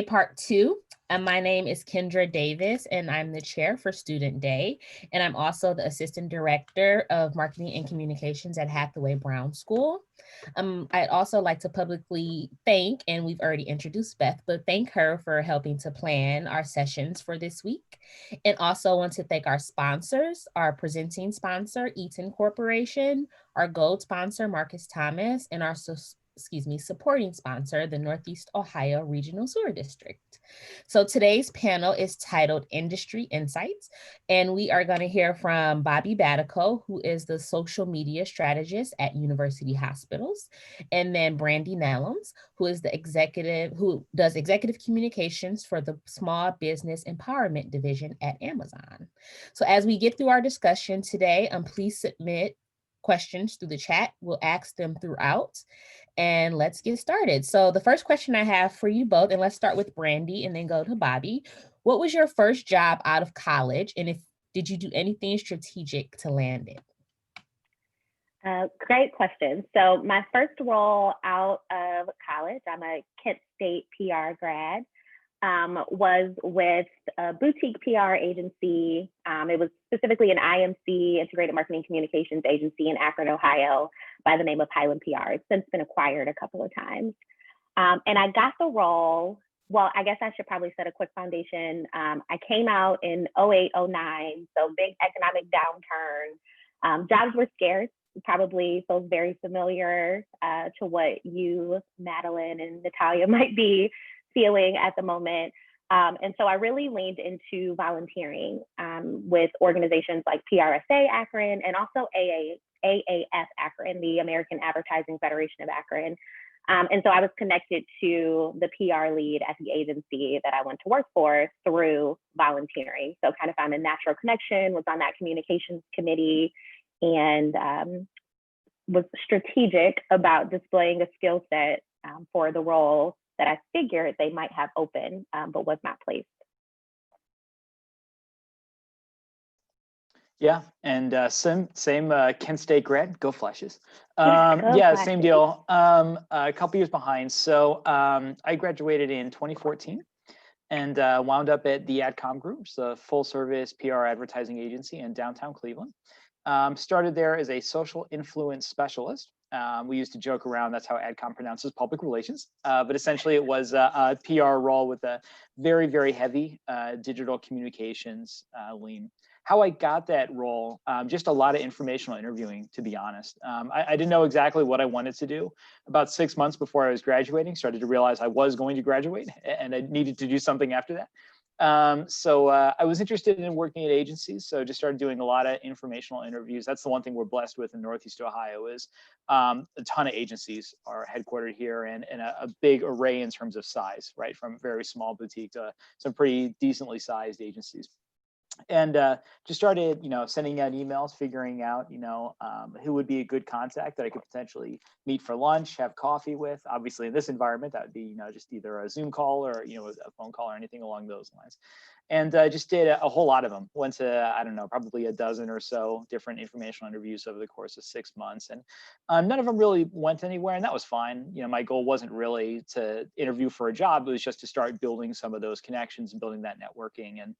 Part two. My name is Kendra Davis, and I'm the chair for Student Day. And I'm also the assistant director of marketing and communications at Hathaway Brown School. I'd also like to publicly thank, and we've already introduced Beth, but thank her for helping to plan our sessions for this week. And also want to thank our sponsors, our presenting sponsor, Eaton Corporation, our gold sponsor, Marcus Thomas, and our supporting sponsor, the Northeast Ohio Regional Sewer District. So today's panel is titled Industry Insights, and we are going to hear from Bobby Batico, who is the social media strategist at University Hospitals, and then Brandy Nellums, who does executive communications for the Small Business Empowerment Division at Amazon. So as we get through our discussion today, please submit questions through the chat. We'll ask them throughout. And let's get started. So the first question I have for you both, and let's start with Brandy and then go to Bobby. What was your first job out of college? And did you do anything strategic to land it? Great question. So my first role out of college, I'm a Kent State PR grad, was with a boutique PR agency. It was specifically an IMC, Integrated Marketing Communications Agency in Akron, Ohio, by the name of Highland PR. It's since been acquired a couple of times. And I got the role, well, I guess I should probably set a quick foundation. I came out in 08, 09, so big economic downturn. Jobs were scarce, probably feels very familiar to what you, Madeline, and Natalia might be feeling at the moment. And so I really leaned into volunteering with organizations like PRSA Akron and also AAF Akron, the American Advertising Federation of Akron. And so I was connected to the PR lead at the agency that I went to work for through volunteering. So kind of found a natural connection, was on that communications committee, and was strategic about displaying a skill set for the role that I figured they might have open, but was not placed. Yeah, and same Kent State grad, go Flashes. Yeah, same deal. A couple years behind. So I graduated in 2014 and wound up at the AdCom Group, the full service PR advertising agency in downtown Cleveland. Started there as a social influence specialist. We used to joke around, that's how AdCom pronounces public relations. But essentially it was a PR role with a very, very heavy digital communications lean. How I got that role, just a lot of informational interviewing, to be honest. I didn't know exactly what I wanted to do. About 6 months before I was graduating, started to realize I was going to graduate and I needed to do something after that. So I was interested in working at agencies, so just started doing a lot of informational interviews. That's the one thing we're blessed with in Northeast Ohio is a ton of agencies are headquartered here and a big array in terms of size, right? From very small boutique to some pretty decently sized agencies. And just started, sending out emails, figuring out, who would be a good contact that I could potentially meet for lunch, have coffee with. Obviously, in this environment, that would be, just either a Zoom call or, a phone call or anything along those lines. And just did a whole lot of them. Went to, I don't know, probably a dozen or so different informational interviews over the course of 6 months. And none of them really went anywhere, and that was fine. My goal wasn't really to interview for a job. It was just to start building some of those connections and building that networking. And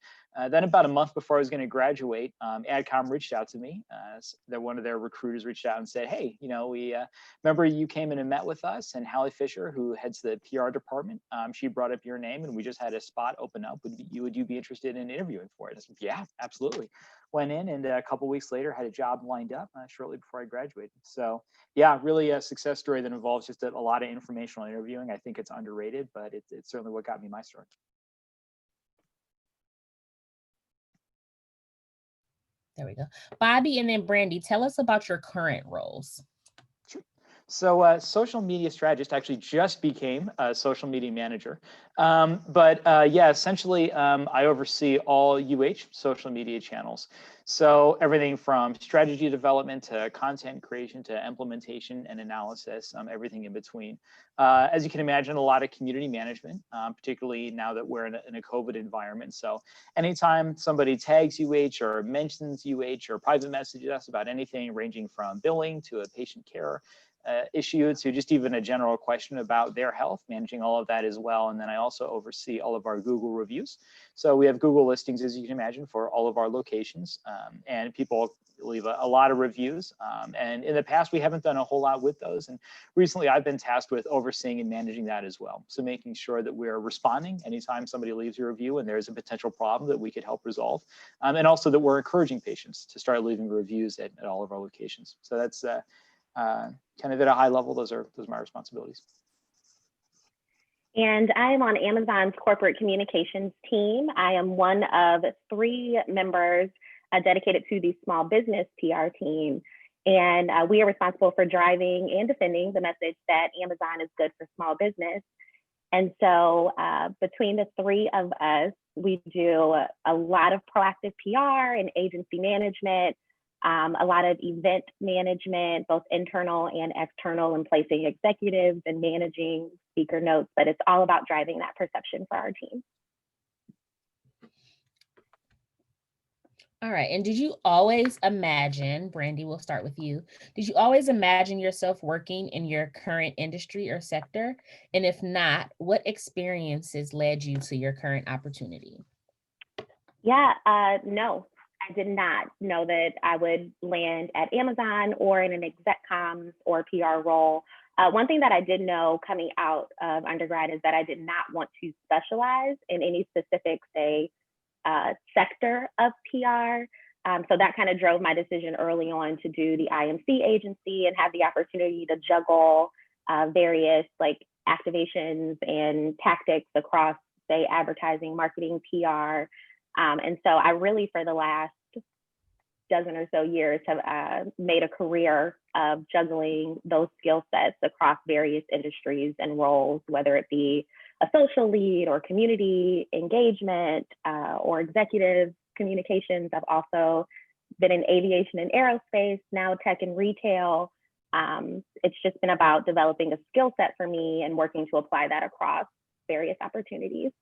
then about a month before I was going to graduate, AdCom reached out to me. One of their recruiters reached out and said, hey, we remember you came in and met with us, and Hallie Fisher, who heads the PR department, she brought up your name and we just had a spot open up. Would you be interested in interviewing for it? I said, yeah, absolutely. Went in, and a couple of weeks later had a job lined up shortly before I graduated. So yeah, really a success story that involves just a lot of informational interviewing. I think it's underrated, but it's certainly what got me my start. There we go. Bobby and then Brandy, tell us about your current roles. Sure. So social media strategist actually just became a social media manager. But yeah, essentially I oversee all social media channels. So everything from strategy development to content creation to implementation and analysis, everything in between. As you can imagine, a lot of community management, particularly now that we're in a COVID environment. So anytime somebody tags or mentions or private messages us about anything ranging from billing to a patient care, issue to just even a general question about their health, managing all of that as well. And then I also oversee all of our Google reviews. So we have Google listings, as you can imagine, for all of our locations, and people leave a lot of reviews. And in the past, we haven't done a whole lot with those. And recently, I've been tasked with overseeing and managing that as well. So making sure that we're responding anytime somebody leaves a review and there's a potential problem that we could help resolve. And also that we're encouraging patients to start leaving reviews at all of our locations. So that's kind of at a high level, those are my responsibilities. And I am on Amazon's corporate communications team. I am one of 3 members dedicated to the small business PR team. And we are responsible for driving and defending the message that Amazon is good for small business. And so between the 3 of us, we do a lot of proactive PR and agency management, a lot of event management, both internal and external, and placing executives and managing speaker notes, but it's all about driving that perception for our team. All right. And did you always imagine, Brandy, we'll start with you. Did you always imagine yourself working in your current industry or sector? And if not, what experiences led you to your current opportunity? Yeah, no, I did not know that I would land at Amazon or in an exec comms or PR role. One thing that I did know coming out of undergrad is that I did not want to specialize in any specific, say, sector of PR. So that kind of drove my decision early on to do the IMC agency and have the opportunity to juggle various like activations and tactics across, say, advertising, marketing, PR. And so I really, for the last dozen or so years, have made a career of juggling those skill sets across various industries and roles, whether it be a social lead or community engagement or executive communications. I've also been in aviation and aerospace, now tech and retail. It's just been about developing a skill set for me and working to apply that across various opportunities.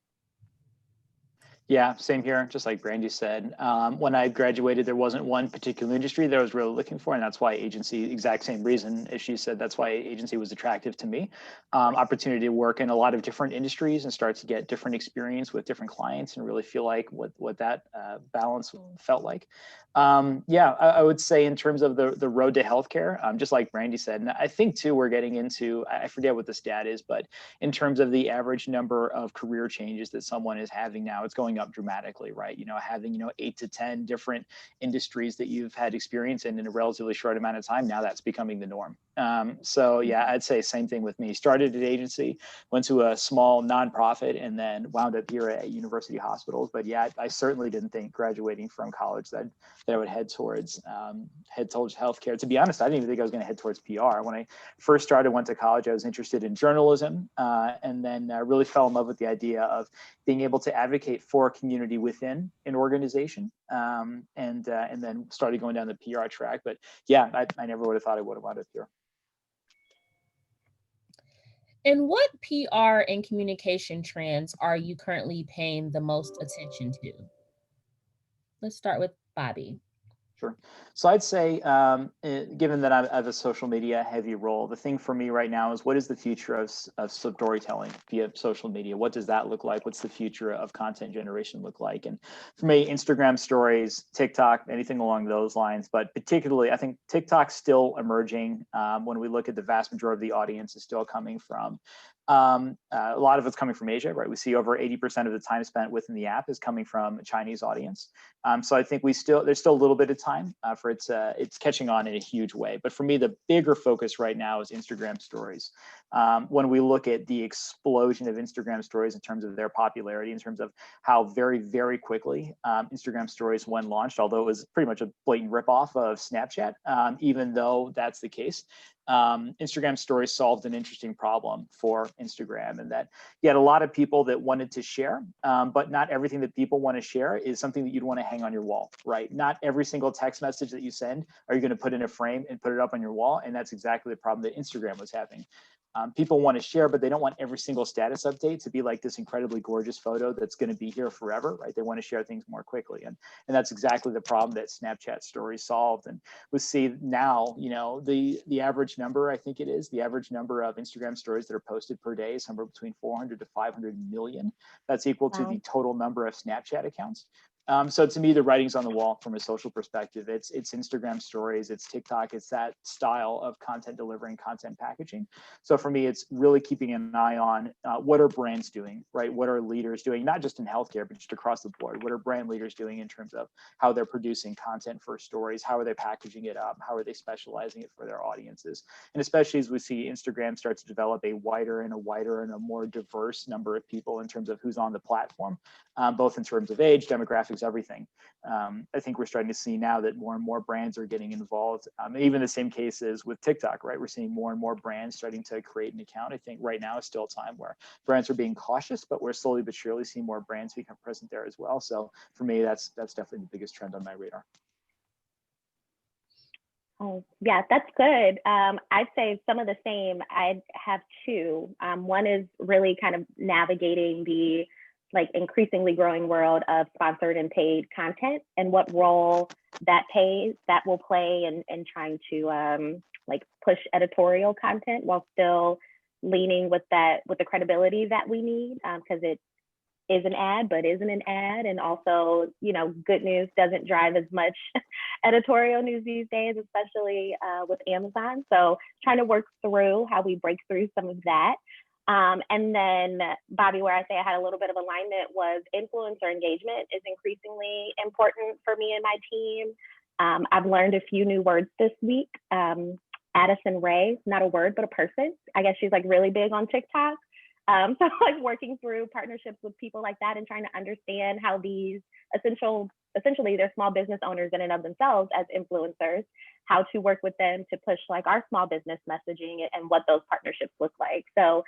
Yeah, same here. Just like Brandy said, when I graduated, there wasn't one particular industry that I was really looking for, and that's why agency, exact same reason as she said, that's why agency was attractive to me. Opportunity to work in a lot of different industries and start to get different experience with different clients and really feel like what that balance felt like. Yeah, I would say in terms of the road to healthcare, just like Brandy said, and I think too, we're getting into, I forget what the stat is, but in terms of the average number of career changes that someone is having now, it's going up dramatically, right? You know, having, 8 to 10 different industries that you've had experience in a relatively short amount of time, now that's becoming the norm. So yeah, I'd say same thing with me. Started at agency, went to a small nonprofit, and then wound up here at university hospitals. But yeah, I certainly didn't think graduating from college that I would head towards healthcare. To be honest, I didn't even think I was going to head towards PR. When I first started, went to college, I was interested in journalism, and then really fell in love with the idea of being able to advocate for a community within an organization, and then started going down the PR track. But yeah, I never would have thought I would have wound up here. And what PR and communication trends are you currently paying the most attention to? Let's start with Bobby. Sure. So I'd say, given that I have a social media heavy role, the thing for me right now is what is the future of storytelling via social media? What does that look like? What's the future of content generation look like? And for me, Instagram stories, TikTok, anything along those lines, but particularly I think TikTok's still emerging. When we look at the vast majority of the audience is still coming from a lot of it's coming from Asia, right? We see over 80% of the time spent within the app is coming from a Chinese audience. So I think there's still a little bit of time for it's catching on in a huge way. But for me, the bigger focus right now is Instagram stories. When we look at the explosion of Instagram stories in terms of their popularity, in terms of how very, very quickly Instagram stories when launched, although it was pretty much a blatant ripoff of Snapchat, even though that's the case, Instagram stories solved an interesting problem for Instagram, and that you had a lot of people that wanted to share, but not everything that people want to share is something that you'd want to hang on your wall, right? Not every single text message that you send are you going to put in a frame and put it up on your wall, and that's exactly the problem that Instagram was having. People want to share, but they don't want every single status update to be like this incredibly gorgeous photo that's going to be here forever, right? They want to share things more quickly. And that's exactly the problem that Snapchat stories solved. And we see now, the average number, I think it is, the average number of Instagram stories that are posted per day is somewhere between 400 to 500 million. That's equal to the total number of Snapchat accounts. So to me, the writing's on the wall from a social perspective. It's Instagram stories, it's TikTok, it's that style of content delivery and content packaging. So for me, it's really keeping an eye on what are brands doing, right? What are leaders doing, not just in healthcare, but just across the board? What are brand leaders doing in terms of how they're producing content for stories? How are they packaging it up? How are they specializing it for their audiences? And especially as we see Instagram start to develop a wider and a more diverse number of people in terms of who's on the platform, both in terms of age, demographics, everything. I think we're starting to see now that more and more brands are getting involved. Even the same cases with TikTok, right? We're seeing more and more brands starting to create an account. I think right now is still a time where brands are being cautious, but we're slowly but surely seeing more brands become present there as well. So for me, that's definitely the biggest trend on my radar. Oh, yeah, that's good. I'd say some of the same. I have two. One is really kind of navigating the increasingly growing world of sponsored and paid content and what role that will play in trying to push editorial content while still leaning with the credibility that we need, because it is an ad but isn't an ad, and also good news doesn't drive as much editorial news these days, especially with Amazon. So trying to work through how we break through some of that. And then, Bobby, where I say I had a little bit of alignment was influencer engagement is increasingly important for me and my team. I've learned a few new words this week. Addison Rae, not a word, but a person. I guess she's really big on TikTok. So working through partnerships with people like that and trying to understand how these essentially they're small business owners in and of themselves as influencers, how to work with them to push our small business messaging and what those partnerships look like. So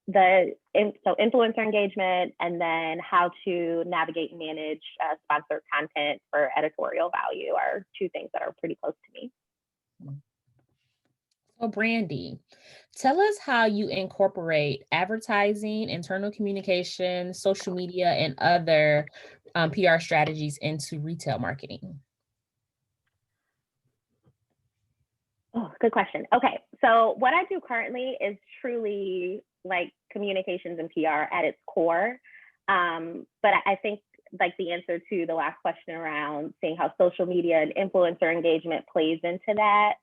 influencer engagement, and then how to navigate and manage sponsored content for editorial value are two things that are pretty close to me. So Brandy, tell us how you incorporate advertising, internal communication, social media, and other PR strategies into retail marketing. Oh, good question. Okay, so what I do currently is truly communications and PR at its core. But I think the answer to the last question around seeing how social media and influencer engagement plays into that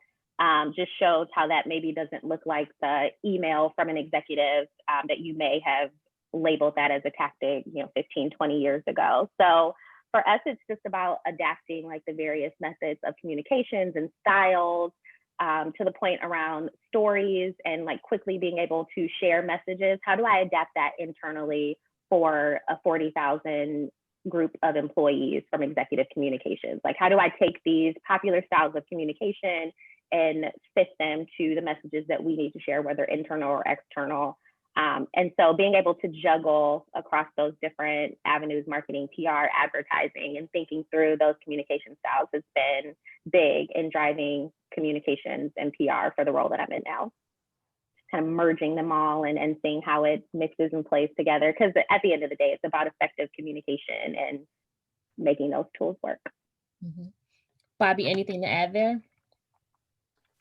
just shows how that maybe doesn't look like the email from an executive that you may have labeled that as a tactic 15, 20 years ago. So for us, it's just about adapting the various methods of communications and styles to the point around stories and quickly being able to share messages. How do I adapt that internally for a 40,000 group of employees from executive communications? How do I take these popular styles of communication and fit them to the messages that we need to share, whether internal or external? And so being able to juggle across those different avenues, marketing, PR, advertising, and thinking through those communication styles has been big in driving communications and PR for the role that I'm in now. Kind of merging them all and seeing how it mixes and plays together. Because at the end of the day, it's about effective communication and making those tools work. Mm-hmm. Bobby, anything to add there?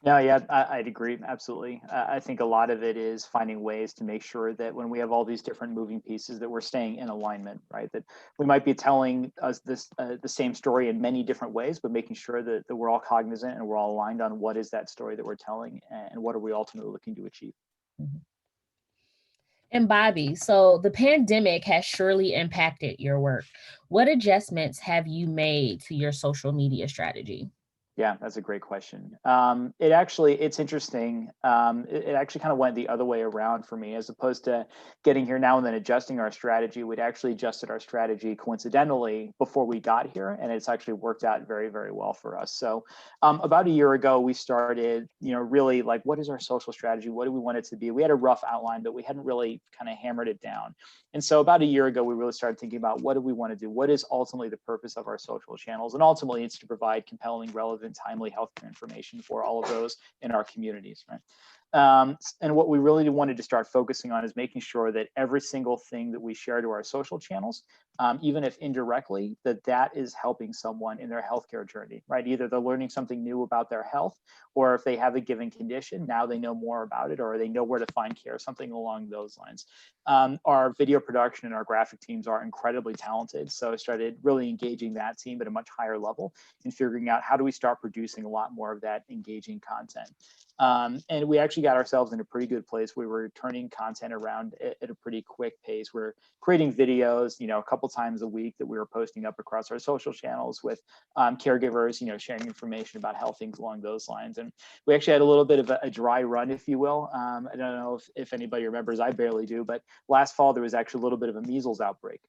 No, yeah, I'd agree. Absolutely. I think a lot of it is finding ways to make sure that when we have all these different moving pieces, that we're staying in alignment, right? That we might be telling us this the same story in many different ways, but making sure that we're all cognizant and we're all aligned on what is that story that we're telling and what are we ultimately looking to achieve. Mm-hmm. And Bobby, so the pandemic has surely impacted your work. What adjustments have you made to your social media strategy? Yeah, that's a great question. It's interesting. It actually kind of went the other way around for me, as opposed to getting here now and then adjusting our strategy. We'd actually adjusted our strategy coincidentally before we got here, and it's actually worked out very, very well for us. So about a year ago, we started, really what is our social strategy? What do we want it to be? We had a rough outline, but we hadn't really kind of hammered it down. And so about a year ago, we really started thinking about what do we want to do? What is ultimately the purpose of our social channels? And ultimately, it's to provide compelling, relevant, timely healthcare information for all of those in our communities, right? And what we really wanted to start focusing on is making sure that every single thing that we share to our social channels, even if indirectly, that is helping someone in their healthcare journey, right? Either they're learning something new about their health, or if they have a given condition, now they know more about it, or they know where to find care, something along those lines. Our video production and our graphic teams are incredibly talented. So I started really engaging that team at a much higher level and figuring out how do we start producing a lot more of that engaging content. And we actually got ourselves in a pretty good place. We were turning content around at a pretty quick pace. We're creating videos, a couple times a week that we were posting up across our social channels with caregivers, sharing information about health, things along those lines. And we actually had a little bit of a dry run, if you will. I don't know if anybody remembers, I barely do, but last fall there was actually a little bit of a measles outbreak.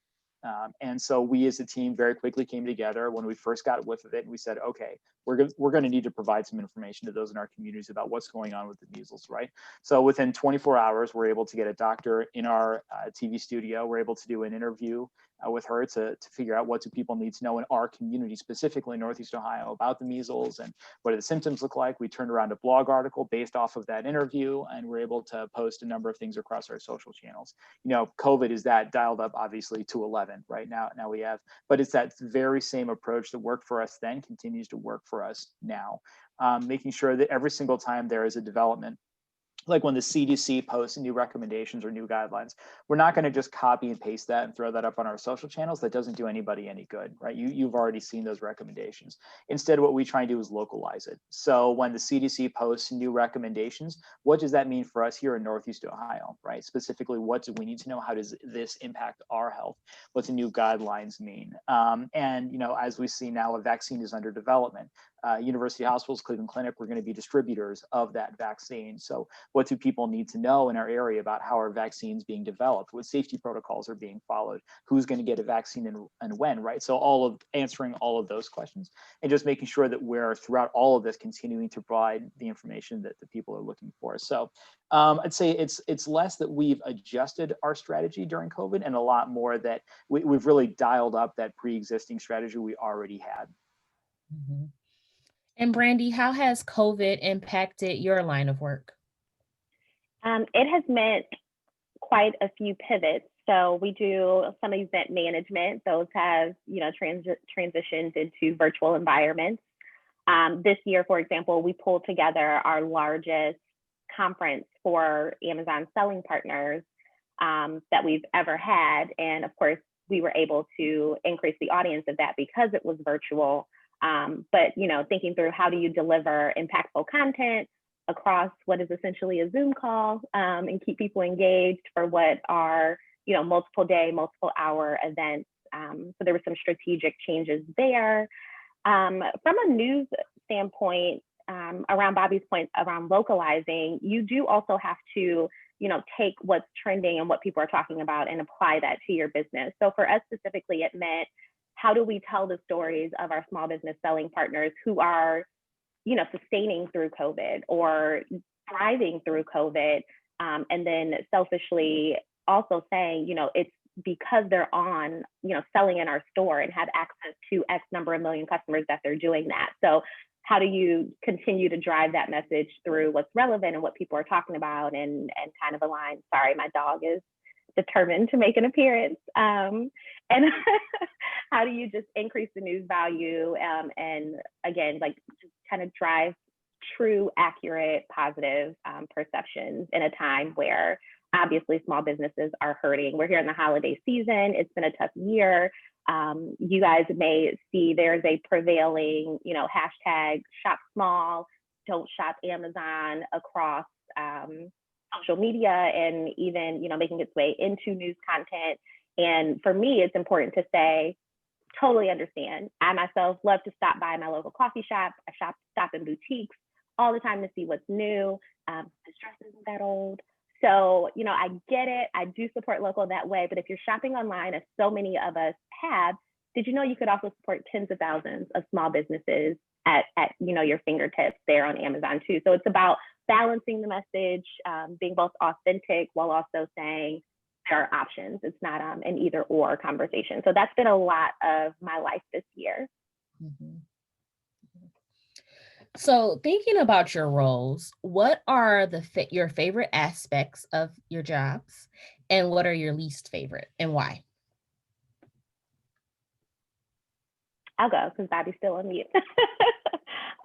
And so we as a team very quickly came together when we first got a whiff of it, and we said, okay, we're going to need to provide some information to those in our communities about what's going on with the measles, right? So within 24 hours, we're able to get a doctor in our TV studio. We're able to do an interview with her to figure out what do people need to know in our community, specifically Northeast Ohio, about the measles and what do the symptoms look like. We turned around a blog article based off of that interview, and we're able to post a number of things across our social channels. COVID is that dialed up obviously to 11 right now. Now we have, but it's that very same approach that worked for us then continues to work for us now, making sure that every single time there is a development, like when the CDC posts new recommendations or new guidelines, we're not going to just copy and paste that and throw that up on our social channels. That doesn't do anybody any good, right? You've already seen those recommendations. Instead, what we try and do is localize it. So when the CDC posts new recommendations, what does that mean for us here in Northeast Ohio, right? Specifically, what do we need to know? How does this impact our health? What do new guidelines mean? And as we see now, a vaccine is under development. University Hospitals, Cleveland Clinic, we're going to be distributors of that vaccine. So what do people need to know in our area about how our vaccine's being developed? What safety protocols are being followed? Who's going to get a vaccine and when, right? So answering all of those questions and just making sure that we're throughout all of this continuing to provide the information that the people are looking for. So I'd say it's less that we've adjusted our strategy during COVID and a lot more that we've really dialed up that pre-existing strategy we already had. Mm-hmm. And Brandy, how has COVID impacted your line of work? It has meant quite a few pivots. So we do some event management. Those have, transitioned into virtual environments. This year, for example, we pulled together our largest conference for Amazon selling partners that we've ever had. And of course, we were able to increase the audience of that because it was virtual. But thinking through how do you deliver impactful content across what is essentially a Zoom call and keep people engaged for what are multiple day, multiple hour events. So there were some strategic changes there. From a news standpoint, around Bobby's point around localizing, you do also have to take what's trending and what people are talking about and apply that to your business. So for us specifically, it meant how do we tell the stories of our small business selling partners who are, sustaining through COVID or thriving through COVID, and then selfishly also saying, it's because they're on, selling in our store and have access to X number of million customers that they're doing that. So how do you continue to drive that message through what's relevant and what people are talking about and kind of align? Sorry, my dog is determined to make an appearance. And how do you just increase the news value and again, just kind of drive true, accurate, positive perceptions in a time where obviously small businesses are hurting. We're here in the holiday season. It's been a tough year. You guys may see there's a prevailing, hashtag shop small, don't shop Amazon across social media and even, making its way into news content. And for me, it's important to say, totally understand. I myself love to stop by my local coffee shop. I stop in boutiques all the time to see what's new. This dress isn't that old. So, I get it. I do support local that way. But if you're shopping online, as so many of us have, did you know you could also support tens of thousands of small businesses at your fingertips there on Amazon too? So it's about balancing the message, being both authentic while also saying there are options. It's not an either or conversation. So that's been a lot of my life this year. Mm-hmm. So thinking about your roles, what are your favorite aspects of your jobs, and what are your least favorite, and why? I'll go because Bobby's still on mute.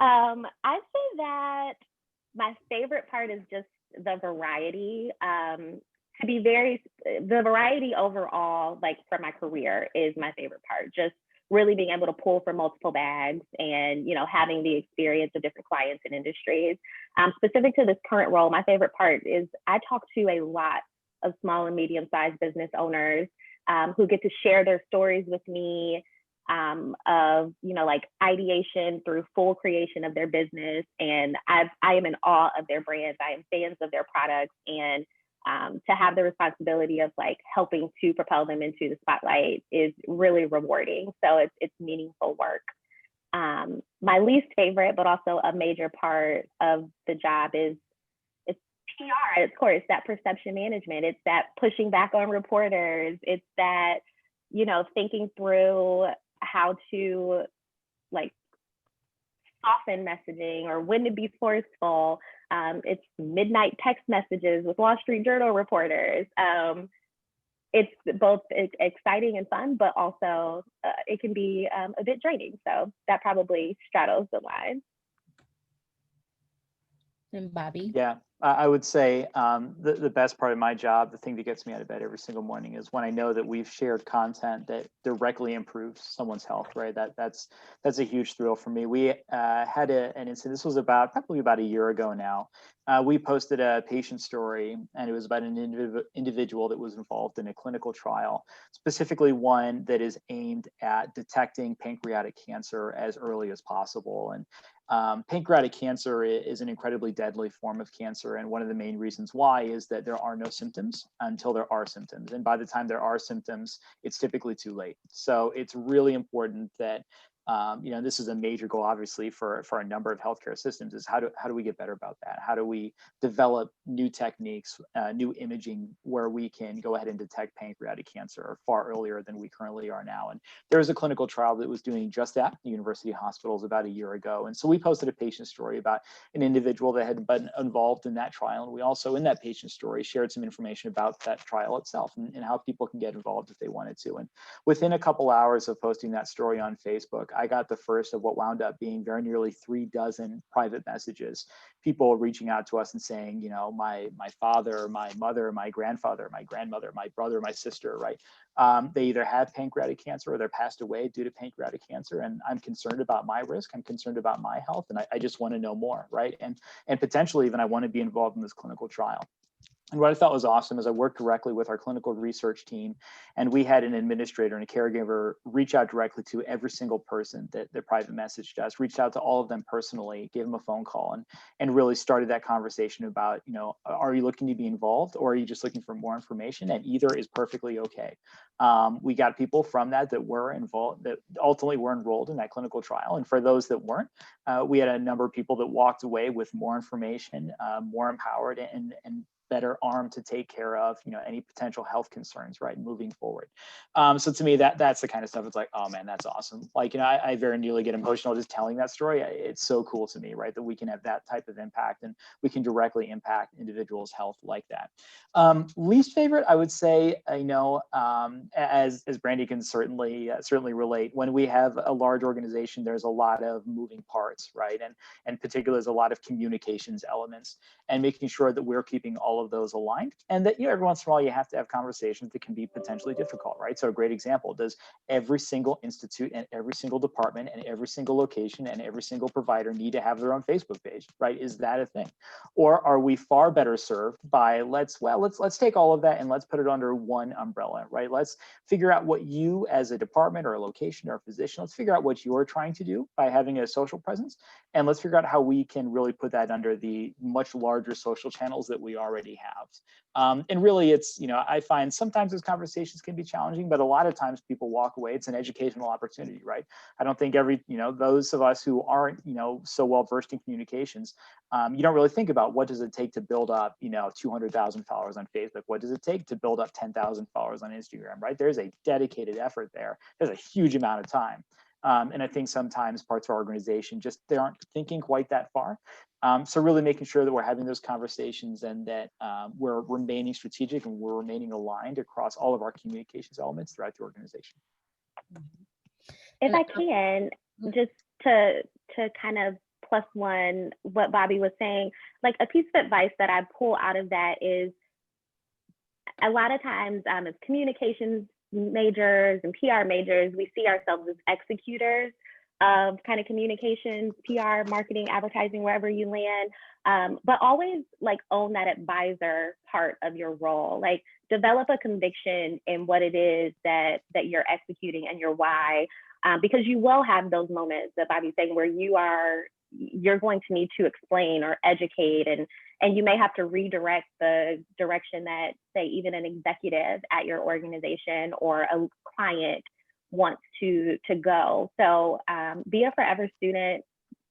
I'd say that my favorite part is just the variety. The variety overall, like for my career, is my favorite part. Just really being able to pull from multiple bags and, having the experience of different clients and industries. Specific to this current role, my favorite part is I talk to a lot of small and medium-sized business owners who get to share their stories with me, of like ideation through full creation of their business. And I am in awe of their brands. I am fans of their products, and to have the responsibility of like helping to propel them into the spotlight is really rewarding. So it's meaningful work. My least favorite, but also a major part of the job, is it's PR. Of course, that perception management. It's that pushing back on reporters. It's that thinking through how to like soften messaging or when to be forceful. It's midnight text messages with Wall Street Journal reporters. It's both exciting and fun, but also it can be a bit draining. So that probably straddles the line. And Bobby? Yeah, I would say the best part of my job, the thing that gets me out of bed every single morning, is when I know that we've shared content that directly improves someone's health, right? That's a huge thrill for me. We had an incident, this was probably about a year ago now. We posted a patient story, and it was about an individual that was involved in a clinical trial, specifically one that is aimed at detecting pancreatic cancer as early as possible. And pancreatic cancer is an incredibly deadly form of cancer. And one of the main reasons why is that there are no symptoms until there are symptoms. And by the time there are symptoms, it's typically too late. So it's really important that this is a major goal, obviously, for a number of healthcare systems, is how do we get better about that? How do we develop new techniques, new imaging, where we can go ahead and detect pancreatic cancer far earlier than we currently are now? And there was a clinical trial that was doing just that at the university hospitals about a year ago. And so we posted a patient story about an individual that had been involved in that trial. And we also, in that patient story, shared some information about that trial itself and how people can get involved if they wanted to. And within a couple hours of posting that story on Facebook, I got the first of what wound up being very nearly 36 private messages, people reaching out to us and saying, my father, my mother, my grandfather, my grandmother, my brother, my sister, right? They either have pancreatic cancer or they're passed away due to pancreatic cancer. And I'm concerned about my risk. I'm concerned about my health. And I just want to know more, right? And potentially even I want to be involved in this clinical trial. And what I thought was awesome is I worked directly with our clinical research team, and we had an administrator and a caregiver reach out directly to every single person that private messaged us, reached out to all of them personally, gave them a phone call, and really started that conversation about, are you looking to be involved, or are you just looking for more information? And either is perfectly okay. We got people from that were involved, that ultimately were enrolled in that clinical trial. And for those that weren't, we had a number of people that walked away with more information, more empowered, and better armed to take care of any potential health concerns, right, moving forward. So to me, that's the kind of stuff. It's like, oh man, that's awesome. Like, I very nearly get emotional just telling that story. It's so cool to me, right, that we can have that type of impact and we can directly impact individuals' health like that. Least favorite, I would say, as Brandy can certainly relate, when we have a large organization, there's a lot of moving parts, right, and particularly there's a lot of communications elements, and making sure that we're keeping all of those aligned, and that every once in a while you have to have conversations that can be potentially difficult, right? So a great example: does every single institute and every single department and every single location and every single provider need to have their own Facebook page, right? Is that a thing? Or are we far better served by let's take all of that and let's put it under one umbrella, right? Let's figure out what you as a department or a location or a physician, let's figure out what you're trying to do by having a social presence, and let's figure out how we can really put that under the much larger social channels that we already have. And really, it's, I find sometimes those conversations can be challenging, but a lot of times people walk away. It's an educational opportunity, right? I don't think those of us who aren't, so well versed in communications, you don't really think about what does it take to build up, 200,000 followers on Facebook? What does it take to build up 10,000 followers on Instagram, right? There's a dedicated effort there. There's a huge amount of time. And I think sometimes parts of our organization just, they aren't thinking quite that far. So really making sure that we're having those conversations and that we're remaining strategic and we're remaining aligned across all of our communications elements throughout the organization. If I can, just to kind of plus one what Bobby was saying, like a piece of advice that I pull out of that is a lot of times as communications majors and PR majors, we see ourselves as executors of kind of communications, PR, marketing, advertising, wherever you land, but always like own that advisor part of your role. Like develop a conviction in what it is that you're executing and your why, because you will have those moments that Bobby's saying where you're going to need to explain or educate, and you may have to redirect the direction that, say, even an executive at your organization or a client wants to go. So be a forever student,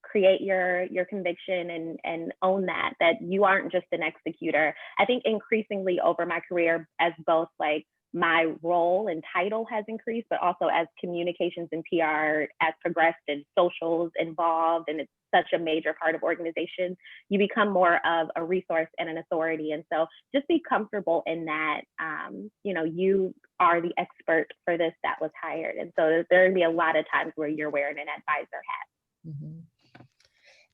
create your conviction and own that you aren't just an executor. I think increasingly over my career, as both like my role and title has increased, but also as communications and PR has progressed and socials involved, and it's such a major part of organizations, you become more of a resource and an authority. And so just be comfortable in that, you are the expert for this that was hired. And so there will be a lot of times where you're wearing an advisor hat. Mm-hmm.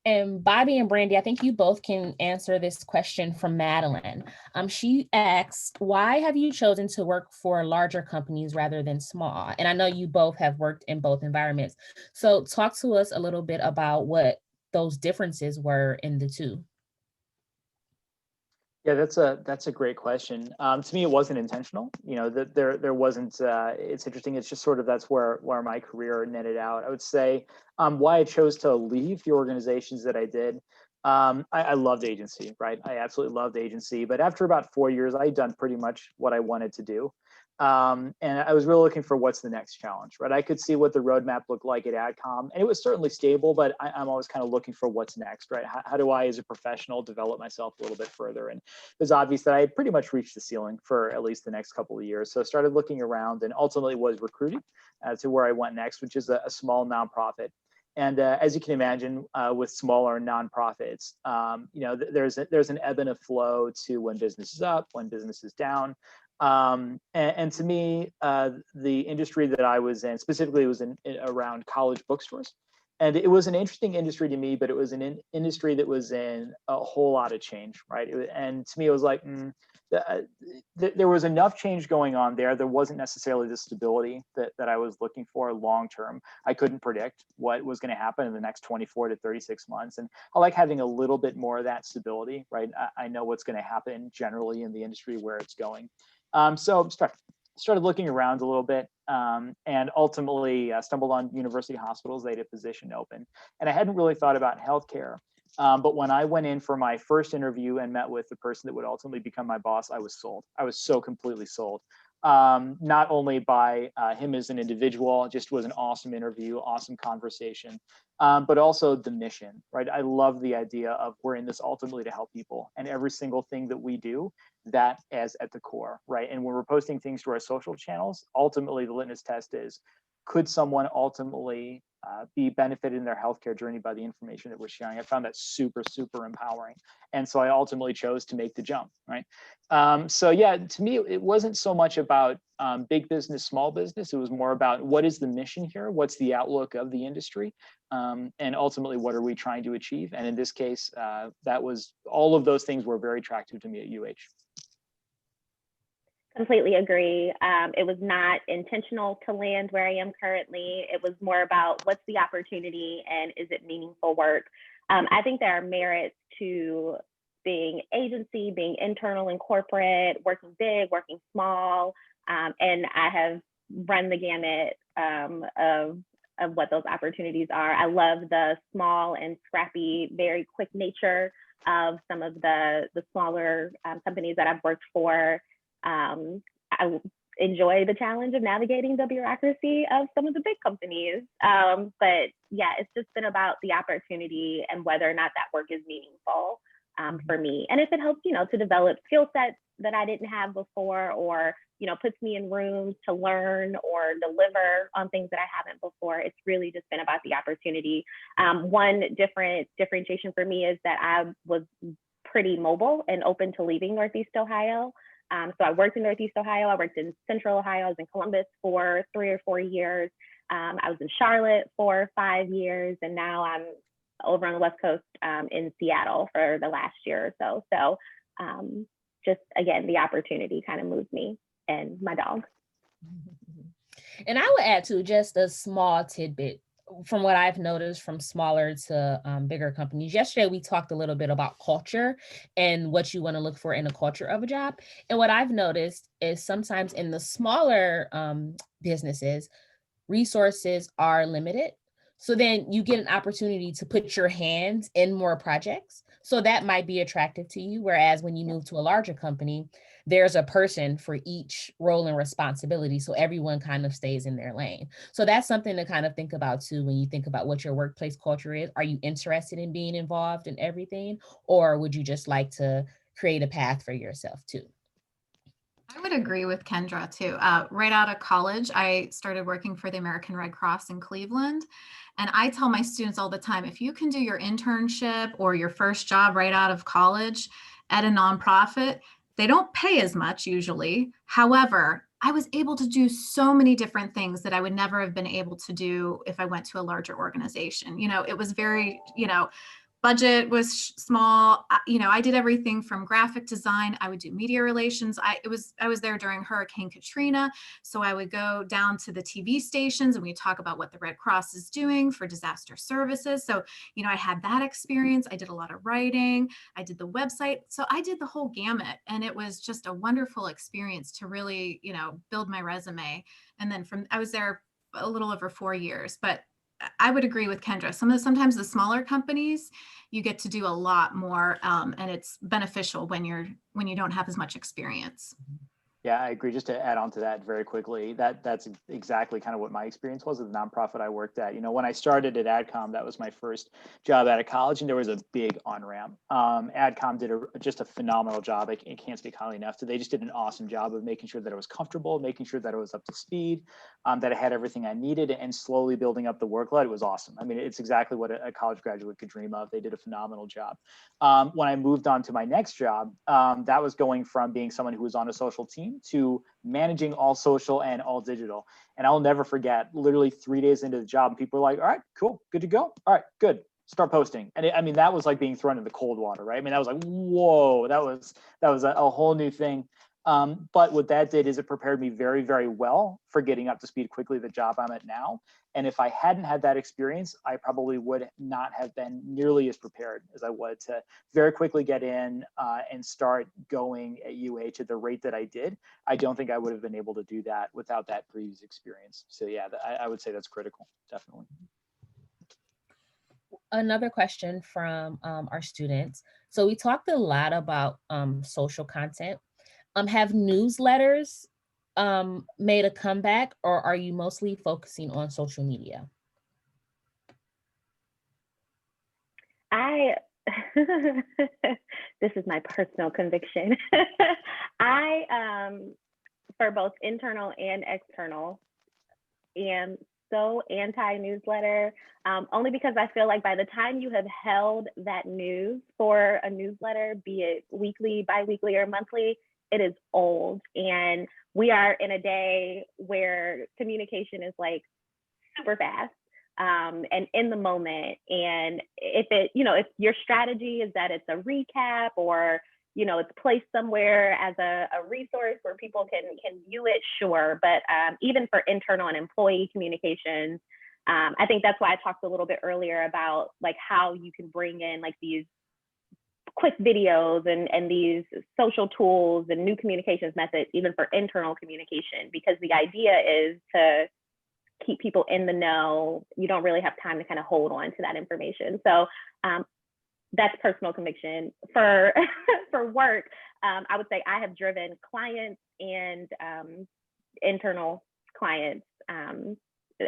And Bobby and Brandy, I think you both can answer this question from Madeline. She asked, why have you chosen to work for larger companies rather than small? And I know you both have worked in both environments. So talk to us a little bit about what those differences were in the two. Yeah, that's a great question. To me, it wasn't intentional. That there wasn't. It's interesting. It's just sort of that's where my career netted out. I would say why I chose to leave the organizations that I did. I loved agency, right? I absolutely loved agency. But after about 4 years, I had done pretty much what I wanted to do. And I was really looking for what's the next challenge, right? I could see what the roadmap looked like at AdCom, and it was certainly stable, but I'm always kind of looking for what's next, right? How do I, as a professional, develop myself a little bit further? And it was obvious that I had pretty much reached the ceiling for at least the next couple of years. So I started looking around and ultimately was recruited to where I went next, which is a small nonprofit. And as you can imagine, with smaller nonprofits, there's an ebb and a flow to when business is up, when business is down. And to me, the industry that I was in, specifically, was around college bookstores. And it was an interesting industry to me, but it was an industry that was in a whole lot of change, right? And to me, it was like, there was enough change going on there. There wasn't necessarily the stability that I was looking for long term. I couldn't predict what was going to happen in the next 24 to 36 months. And I like having a little bit more of that stability, right? I know what's going to happen generally in the industry, where it's going. So started looking around a little bit, and ultimately stumbled on University Hospitals. They had a position open, and I hadn't really thought about healthcare. But when I went in for my first interview and met with the person that would ultimately become my boss, I was sold. I was so completely sold. Not only by him as an individual, just was an awesome interview, awesome conversation, but also the mission, right? I love the idea of we're in this ultimately to help people, and every single thing that we do, that as at the core, right? And when we're posting things to our social channels, ultimately the litmus test is, could someone ultimately be benefited in their healthcare journey by the information that we're sharing? I found that super, super empowering. And so I ultimately chose to make the jump, right? So yeah, to me, it wasn't so much about big business, small business. It was more about what is the mission here? What's the outlook of the industry? And ultimately, what are we trying to achieve? And in this case, that was, all of those things were very attractive to me at UH. Completely agree. It was not intentional to land where I am currently. It was more about what's the opportunity and is it meaningful work? I think there are merits to being agency, being internal and corporate, working big, working small. And I have run the gamut of what those opportunities are. I love the small and scrappy, very quick nature of some of the smaller companies that I've worked for. I enjoy the challenge of navigating the bureaucracy of some of the big companies. But yeah, it's just been about the opportunity and whether or not that work is meaningful for me. And if it helps, to develop skill sets that I didn't have before, or, you know, puts me in rooms to learn or deliver on things that I haven't before. It's really just been about the opportunity. One differentiation for me is that I was pretty mobile and open to leaving Northeast Ohio. So I worked in Northeast Ohio. I worked in Central Ohio. I was in Columbus for 3 or 4 years. I was in Charlotte for 5 years, and now I'm over on the West Coast in Seattle for the last year or so. So just, again, the opportunity kind of moved me and my dog. And I would add to just a small tidbit from what I've noticed from smaller to bigger companies. Yesterday, we talked a little bit about culture and what you want to look for in a culture of a job. And what I've noticed is sometimes in the smaller businesses, resources are limited. So then you get an opportunity to put your hands in more projects. So that might be attractive to you. Whereas when you move to a larger company, there's a person for each role and responsibility. So everyone kind of stays in their lane. So that's something to kind of think about too, when you think about what your workplace culture is. Are you interested in being involved in everything? Or would you just like to create a path for yourself too? I would agree with Kendra too. Right out of college, I started working for the American Red Cross in Cleveland. And I tell my students all the time, if you can do your internship or your first job right out of college at a nonprofit, they don't pay as much usually. However, I was able to do so many different things that I would never have been able to do if I went to a larger organization. You know, it was very, budget was small. I did everything from graphic design. I would do media relations. I was there during Hurricane Katrina. So I would go down to the TV stations and we talk about what the Red Cross is doing for disaster services. So, I had that experience. I did a lot of writing. I did the website. So I did the whole gamut, and it was just a wonderful experience to really, build my resume. And then I was there a little over 4 years, but I would agree with Kendra. Sometimes the smaller companies, you get to do a lot more, and it's beneficial when you don't have as much experience. Yeah, I agree. Just to add on to that very quickly, that's exactly kind of what my experience was at the nonprofit I worked at. When I started at AdCom, that was my first job out of college, and there was a big on-ramp. AdCom did just a phenomenal job. I can't speak highly enough. So they just did an awesome job of making sure that I was comfortable, making sure that I was up to speed, that I had everything I needed, and slowly building up the workload. It was awesome. I mean, it's exactly what a college graduate could dream of. They did a phenomenal job. When I moved on to my next job, that was going from being someone who was on a social team to managing all social and all digital. And I'll never forget, literally 3 days into the job, people were like, all right, cool, good to go. All right, good. Start posting. And that was like being thrown in the cold water, right? I mean, that was like, whoa, that was a whole new thing. But what that did is it prepared me very, very well for getting up to speed quickly, the job I'm at now. And if I hadn't had that experience, I probably would not have been nearly as prepared as I would to very quickly get in and start going at UH at the rate that I did. I don't think I would have been able to do that without that previous experience. So yeah, I would say that's critical, definitely. Another question from our students. So we talked a lot about social content. Have newsletters made a comeback, or are you mostly focusing on social media? This is my personal conviction. I, for both internal and external, am so anti-newsletter, only because I feel like by the time you have held that news for a newsletter, be it weekly, bi-weekly, or monthly, it is old. And we are in a day where communication is like super fast and in the moment. And if your strategy is that it's a recap or it's placed somewhere as a resource where people can view it, sure. But even for internal and employee communications, I think that's why I talked a little bit earlier about like how you can bring in like these quick videos and these social tools and new communications methods, even for internal communication, because the idea is to keep people in the know. You don't really have time to kind of hold on to that information. So that's personal conviction. For for work, I would say I have driven clients and internal clients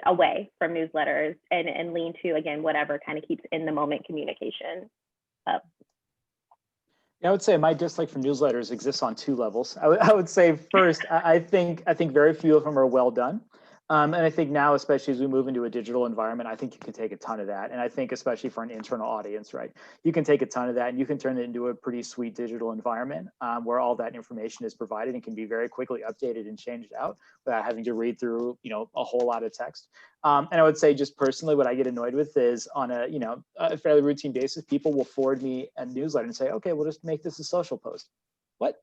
away from newsletters and lean to, again, whatever kind of keeps in the moment communication up. Yeah, I would say my dislike for newsletters exists on two levels. I would say first, I think very few of them are well done. And I think now, especially as we move into a digital environment, I think you can take a ton of that. And I think especially for an internal audience, right? You can take a ton of that and you can turn it into a pretty sweet digital environment where all that information is provided and can be very quickly updated and changed out without having to read through, a whole lot of text. And I would say just personally, what I get annoyed with is on a fairly routine basis, people will forward me a newsletter and say, okay, we'll just make this a social post. What?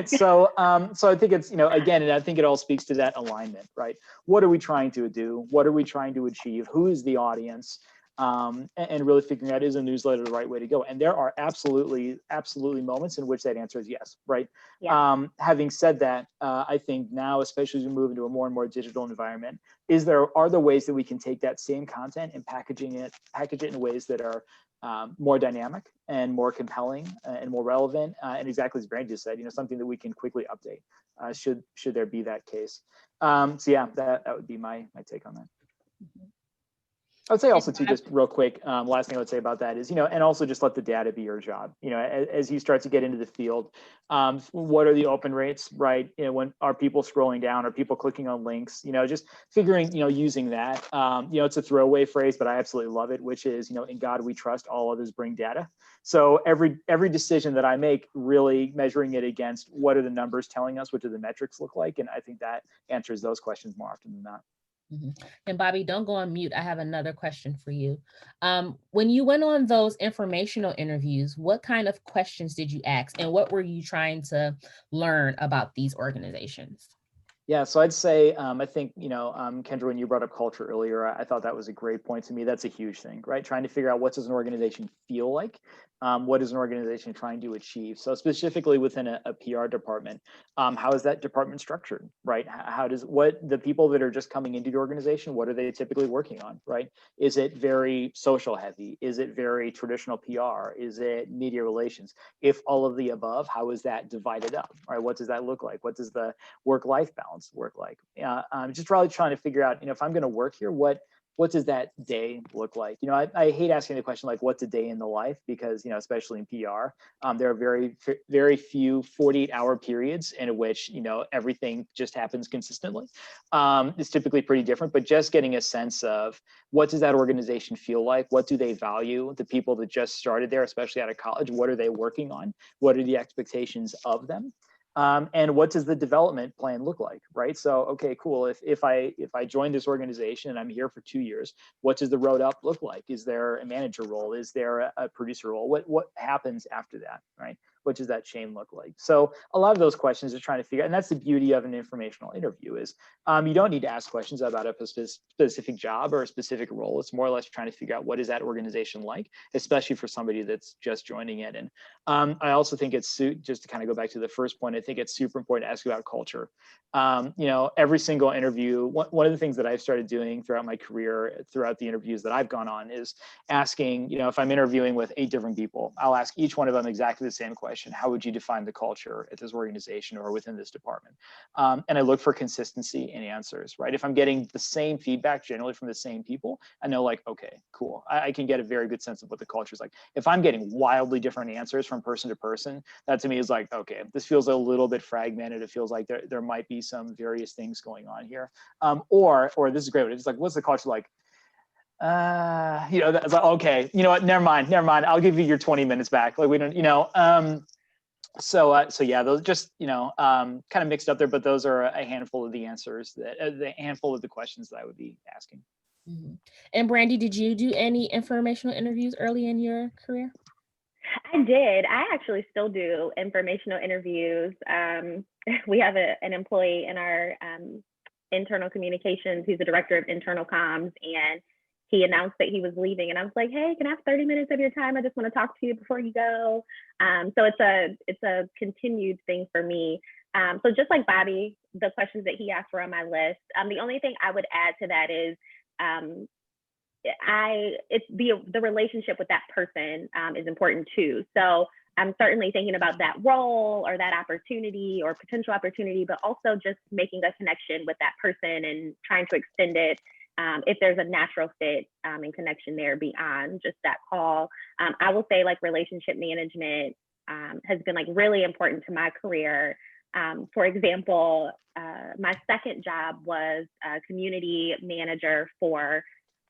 So I think it's, again, and I think it all speaks to that alignment, right? What are we trying to do? What are we trying to achieve? Who is the audience? And really figuring out, is a newsletter the right way to go? And there are absolutely moments in which that answer is yes, right? Yeah. Having said that, I think now, especially as we move into a more and more digital environment, are there ways that we can take that same content and package it in ways that are more dynamic and more compelling and more relevant, and exactly as Brand just said, something that we can quickly update should there be that case. So yeah, that would be my take on that. Mm-hmm. I would say also too, just real quick, last thing I would say about that is, and also just let the data be your job. As you start to get into the field, what are the open rates, right? When are people scrolling down? Are people clicking on links? Just figuring, using that. It's a throwaway phrase, but I absolutely love it, which is, in God we trust, all others bring data. So every decision that I make, really measuring it against what are the numbers telling us, what do the metrics look like? And I think that answers those questions more often than not. Mm-hmm. And Bobby, don't go on mute. I have another question for you. When you went on those informational interviews, what kind of questions did you ask and what were you trying to learn about these organizations? Yeah, so I'd say, I think, Kendra, when you brought up culture earlier, I thought that was a great point to me. That's a huge thing, right? Trying to figure out, what does an organization feel like? What is an organization trying to achieve? So specifically within a PR department, how is that department structured, right? What the people that are just coming into the organization, what are they typically working on, right? Is it very social heavy? Is it very traditional PR? Is it media relations? If all of the above, how is that divided up, right? What does that look like? What does the work-life balance work like? I'm just probably trying to figure out, if I'm going to work here, what does that day look like? I hate asking the question like, what's a day in the life? Because, especially in PR, there are very, very few 48-hour periods in which, everything just happens consistently. It's typically pretty different, but just getting a sense of what does that organization feel like? What do they value? The people that just started there, especially out of college, what are they working on? What are the expectations of them? And what does the development plan look like, right? So, okay, cool. If I join this organization and I'm here for 2 years, what does the road up look like? Is there a manager role? Is there a producer role? What happens after that, right? What does that chain look like? So a lot of those questions are trying to figure out, and that's the beauty of an informational interview is you don't need to ask questions about a specific job or a specific role. It's more or less trying to figure out, what is that organization like, especially for somebody that's just joining it. And I also think it's, just to kind of go back to the first point, I think it's super important to ask about culture. Every single interview, one of the things that I've started doing throughout my career, throughout the interviews that I've gone on, is asking, if I'm interviewing with 8 different people, I'll ask each one of them exactly the same question. How would you define the culture at this organization or within this department? And I look for consistency in answers, right? If I'm getting the same feedback generally from the same people, I know, like, okay, cool. I can get a very good sense of what the culture is like. If I'm getting wildly different answers from person to person, that to me is like, okay, this feels a little bit fragmented. It feels like there might be some various things going on here. Or this is great. It's like, what's the culture like? That's like, okay, you know what, never mind, I'll give you your 20 minutes back. Like, we don't, so yeah, those just, kind of mixed up there, but those are a handful of the answers the handful of the questions that I would be asking. Mm-hmm. And Brandy, did you do any informational interviews early in your career? I did. I actually still do informational interviews. We have an employee in our internal communications. He's the director of internal comms, and he announced that he was leaving. And I was like, hey, can I have 30 minutes of your time? I just want to talk to you before you go. So it's a continued thing for me. So just like Bobby, the questions that he asked were on my list. The only thing I would add to that is it's the relationship with that person is important too. So I'm certainly thinking about that role or that opportunity or potential opportunity, but also just making a connection with that person and trying to extend it if there's a natural fit and connection there beyond just that call. I will say, like, relationship management has been like really important to my career. For example, my second job was a community manager for,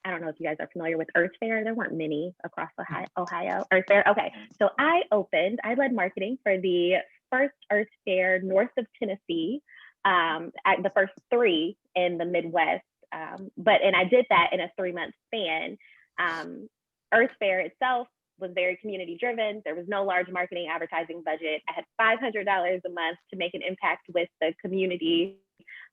I don't know if you guys are familiar with Earth Fair. There weren't many across Ohio. Earth Fair. Okay. So I led marketing for the first Earth Fair north of Tennessee, at the first 3 in the Midwest. And I did that in a 3-month span. Earth Fair itself was very community driven. There was no large marketing advertising budget. I had $500 a month to make an impact with the community.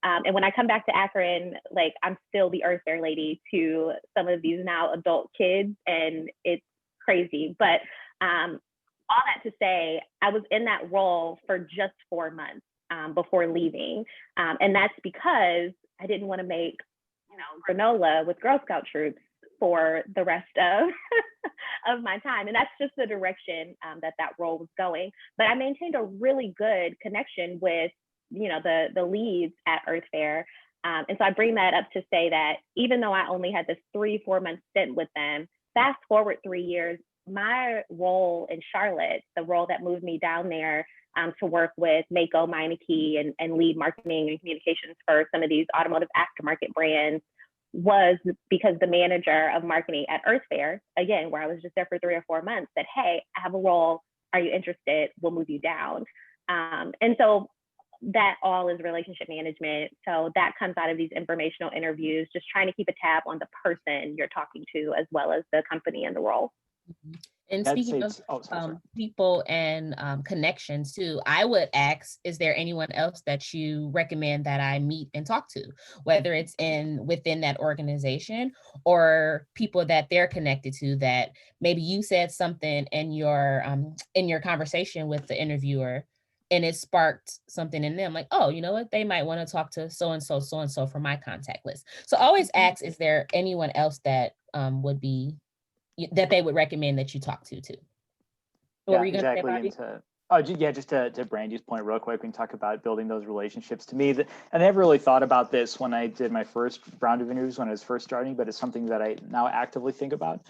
And when I come back to Akron, like I'm still the Earth Fair lady to some of these now adult kids, and it's crazy. But all that to say, I was in that role for just 4 months before leaving. And that's because I didn't want to make, granola with Girl Scout troops for the rest of of my time. And that's just the direction that role was going. But I maintained a really good connection with, the leads at Earth Fair. And so I bring that up to say that even though I only had this 3-4 month stint with them, fast forward 3 years, my role in Charlotte, the role that moved me down there to work with Mako Meineke and lead marketing and communications for some of these automotive aftermarket brands, was because the manager of marketing at Earth Fair, again, where I was just there for 3 or 4 months, said, "Hey, I have a role. Are you interested? We'll move you down." And so that all is relationship management. So that comes out of these informational interviews, just trying to keep a tab on the person you're talking to, as well as the company and the role. And speaking of people and connections too, I would ask, is there anyone else that you recommend that I meet and talk to, whether it's within that organization or people that they're connected to, that maybe you said something in your conversation with the interviewer and it sparked something in them, like, oh, you know what, they might want to talk to so-and-so from my contact list. So always ask, is there anyone else that that they would recommend that you talk to too? What were you going to say, just to Brandy's point real quick, we can talk about building those relationships. To me, and I never really thought about this when I did my first round of interviews when I was first starting, but it's something that I now actively think about,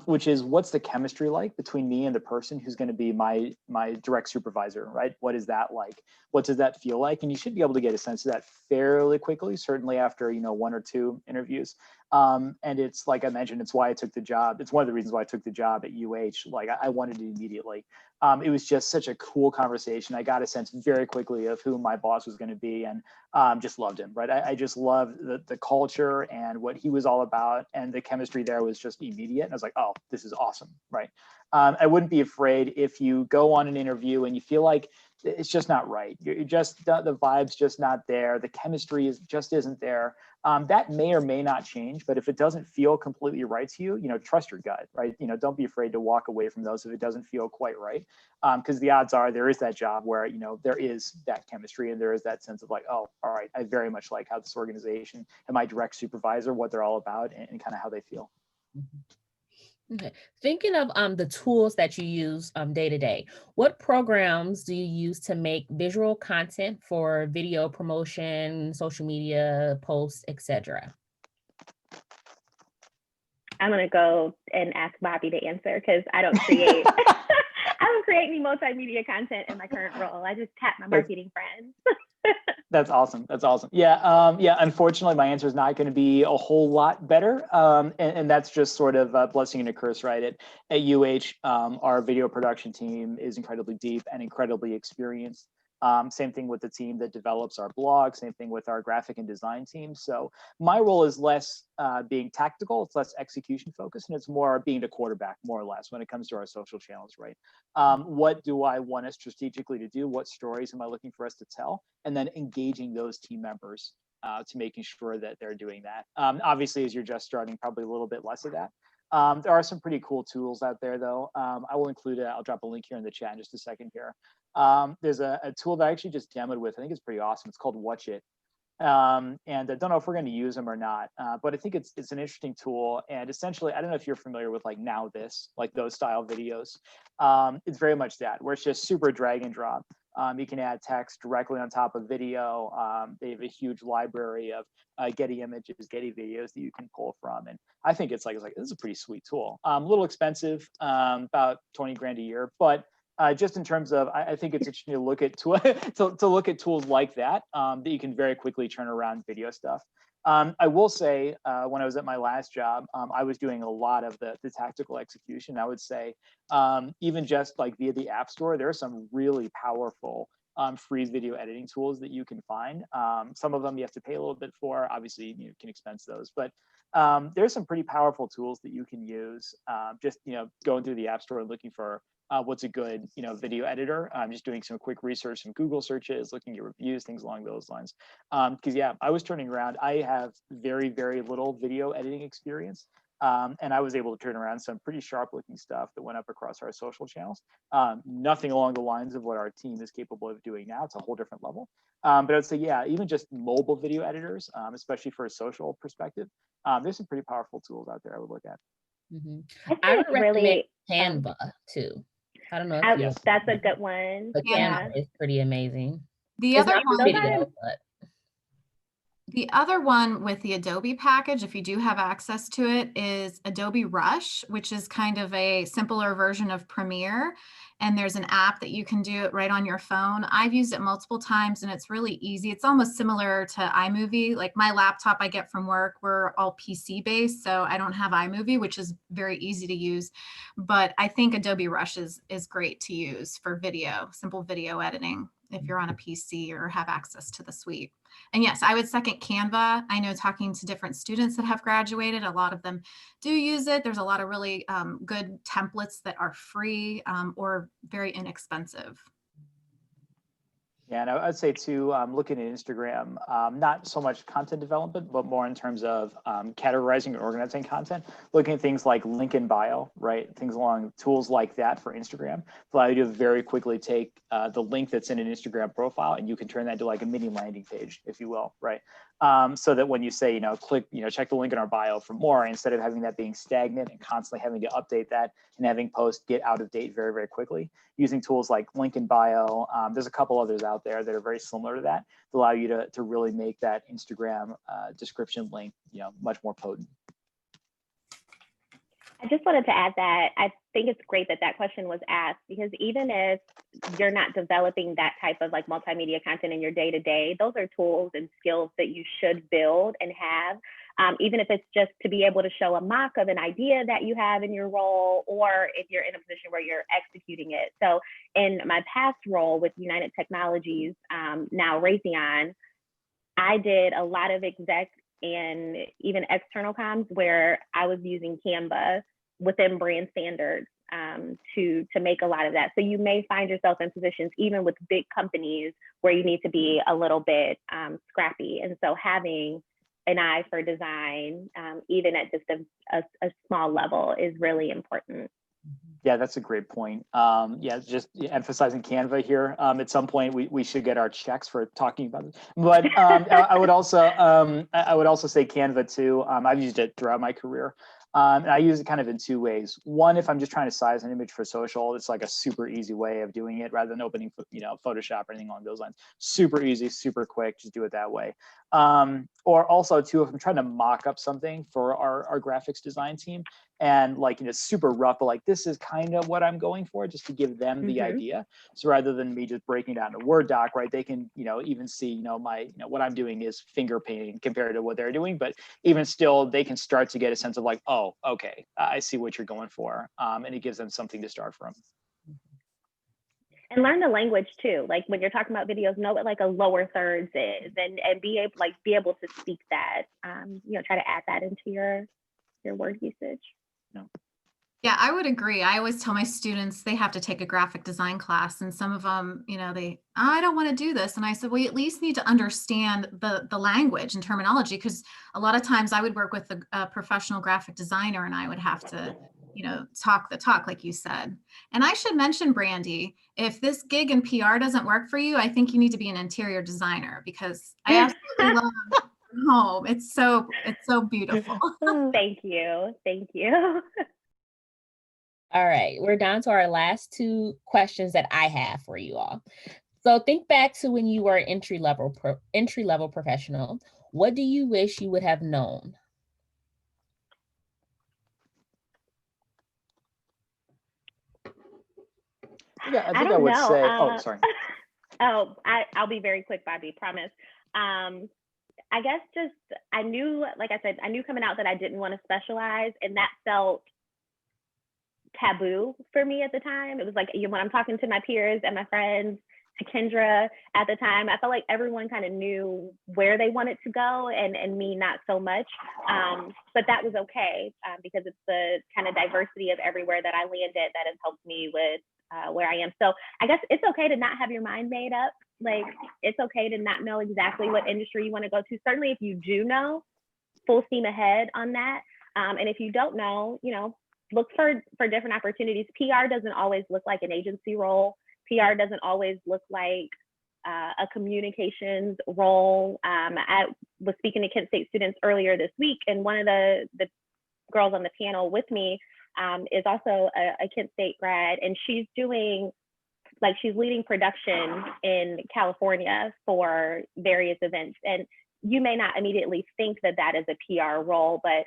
which is, what's the chemistry like between me and the person who's going to be my direct supervisor, right? What is that like? What does that feel like? And you should be able to get a sense of that fairly quickly, certainly after 1 or 2 interviews. And it's like I mentioned, it's why I took the job. It's one of the reasons why I took the job at UH. Like I wanted it immediately. It was just such a cool conversation. I got a sense very quickly of who my boss was going to be, and just loved him, right? I just loved the culture and what he was all about, and the chemistry there was just immediate. And I was like, oh, this is awesome, right? I wouldn't be afraid if you go on an interview and you feel like it's just not right. You're just, the vibe's just not there. The chemistry just isn't there. That may or may not change, but if it doesn't feel completely right to you, trust your gut, right? Don't be afraid to walk away from those if it doesn't feel quite right. Because the odds are there is that job where, there is that chemistry and there is that sense of like, oh, all right, I very much like how this organization and my direct supervisor, what they're all about, and kind of how they feel. Mm-hmm. Okay. Thinking of the tools that you use day to day, what programs do you use to make visual content for video promotion, social media posts, etc.? I'm gonna go and ask Bobby to answer because I don't create I don't create any multimedia content in my current role. I just tap my marketing friends. That's awesome. That's awesome. Yeah. Unfortunately, my answer is not going to be a whole lot better. And that's just sort of a blessing and a curse, right? At UH, our video production team is incredibly deep and incredibly experienced. Same thing with the team that develops our blog, same thing with our graphic and design team. So my role is less being tactical, it's less execution focused, and it's more being the quarterback, more or less, when it comes to our social channels, right? What do I want us strategically to do? What stories am I looking for us to tell? And then engaging those team members to making sure that they're doing that. Obviously, as you're just starting, probably a little bit less of that. There are some pretty cool tools out there, though. I will include it. I'll drop a link here in the chat in just a second here. There's a tool that I actually just demoed with. I think it's pretty awesome. It's called Watch It. And I don't know if we're going to use them or not, but I think it's an interesting tool. And essentially, I don't know if you're familiar with like Now This, like those style videos. It's very much that, where it's just super drag and drop. You can add text directly on top of video. They have a huge library of Getty images, Getty videos that you can pull from. And I think it's like this is a pretty sweet tool. A little expensive, about 20 grand a year, but just in terms of, I think it's interesting to look at to look at tools like that that you can very quickly turn around video stuff. I will say, when I was at my last job, I was doing a lot of the tactical execution. I would say, even just like via the App Store, there are some really powerful free video editing tools that you can find. Some of them you have to pay a little bit for. Obviously, you can expense those, but there's some pretty powerful tools that you can use. Just going through the App Store and looking for what's a good video editor. I'm just doing some quick research, some Google searches, looking at reviews, things along those lines. Because yeah, I was turning around. I have very, very little video editing experience. And I was able to turn around some pretty sharp looking stuff that went up across our social channels. Nothing along the lines of what our team is capable of doing now. It's a whole different level. But I would say, yeah, even just mobile video editors, especially for a social perspective, there's some pretty powerful tools out there I would look at. I would recommend Canva too. I don't know if that's a good one. But Canva is pretty amazing. The other one, the other one with the Adobe package, if you do have access to it, is Adobe Rush, which is kind of a simpler version of Premiere. And there's an app that you can do it right on your phone. I've used it multiple times and it's really easy. It's almost similar to iMovie. Like my laptop I get from work, we're all PC based, so I don't have iMovie, which is very easy to use. But I think Adobe Rush is great to use for video, simple video editing if you're on a PC or have access to the suite. And yes, I would second Canva. I know talking to different students that have graduated, a lot of them do use it. There's a lot of really good templates that are free or very inexpensive. Yeah, and I'd say too, looking at Instagram, not so much content development, but more in terms of categorizing and organizing content, looking at things like link in bio, right? Things along tools like that for Instagram allow you to very quickly take the link that's in an Instagram profile and you can turn that into like a mini landing page, if you will, right? So that when you say, click, check the link in our bio for more, instead of having that being stagnant and constantly having to update that and having posts get out of date very, very quickly, using tools like link in bio. There's a couple others out there that are very similar to that allow you to really make that Instagram description link, much more potent. I just wanted to add that I think it's great that that question was asked, because even if you're not developing that type of like multimedia content in your day-to-day, those are tools and skills that you should build and have, even if it's just to be able to show a mock of an idea that you have in your role, or if you're in a position where you're executing it. So in my past role with United Technologies, now Raytheon, I did a lot of exec and even external comms where I was using Canva within brand standards to make a lot of that. So you may find yourself in positions, even with big companies, where you need to be a little bit scrappy. And so having an eye for design, even at just a small level, is really important. Yeah, that's a great point. Yeah, just emphasizing Canva here. At some point, we should get our checks for talking about it. But I would also say Canva too. I've used it throughout my career. And I use it kind of in two ways. One, if I'm just trying to size an image for social, it's like a super easy way of doing it rather than opening, Photoshop or anything along those lines. Super easy, super quick, just do it that way. Or also too, if I'm trying to mock up something for our graphics design team and super rough, but like this is kind of what I'm going for, just to give them the idea. So rather than me just breaking down a Word doc, right, they can, even see, what I'm doing is finger painting compared to what they're doing, but even still, they can start to get a sense of like, oh, okay, I see what you're going for. And it gives them something to start from. And learn the language too. Like when you're talking about videos, know what like a lower thirds is, and be able to speak that. Try to add that into your word usage. Yeah, I would agree. I always tell my students they have to take a graphic design class, and some of them, I don't want to do this. And I said, well, you at least need to understand the language and terminology, because a lot of times I would work with a professional graphic designer and I would have to, talk the talk, like you said. And I should mention, Brandy, if this gig in PR doesn't work for you, I think you need to be an interior designer, because I absolutely love home. It's so beautiful. Thank you. All right, we're down to our last two questions that I have for you all. So think back to when you were an entry level professional. What do you wish you would have known? I I think I don't would know. say, oh, sorry. I'll be very quick, Bobby, promise. I guess just, I knew, like I said, I knew coming out that I didn't want to specialize, and that felt taboo for me at the time. It was like, when I'm talking to my peers and my friends, to Kendra at the time, I felt like everyone kind of knew where they wanted to go, and me not so much. But that was okay, because it's the kind of diversity of everywhere that I landed that has helped me with where I am. So I guess it's okay to not have your mind made up. Like, it's okay to not know exactly what industry you want to go to. Certainly, if you do know, full steam ahead on that. And if you don't know, look for different opportunities. PR doesn't always look like an agency role. PR doesn't always look like a communications role. I was speaking to Kent State students earlier this week, and one of the girls on the panel with me is also a Kent State grad, and she's doing, like, she's leading production in California for various events. And you may not immediately think that that is a PR role, but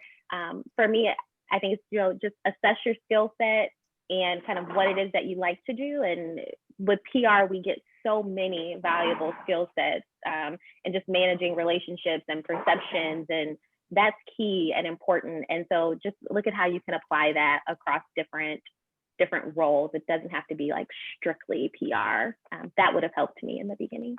for me, I think it's, just assess your skill set and kind of what it is that you like to do. And with PR, we get so many valuable skill sets, and just managing relationships and perceptions, and that's key and important. And so just look at how you can apply that across different roles. It doesn't have to be like strictly PR. That would have helped me in the beginning.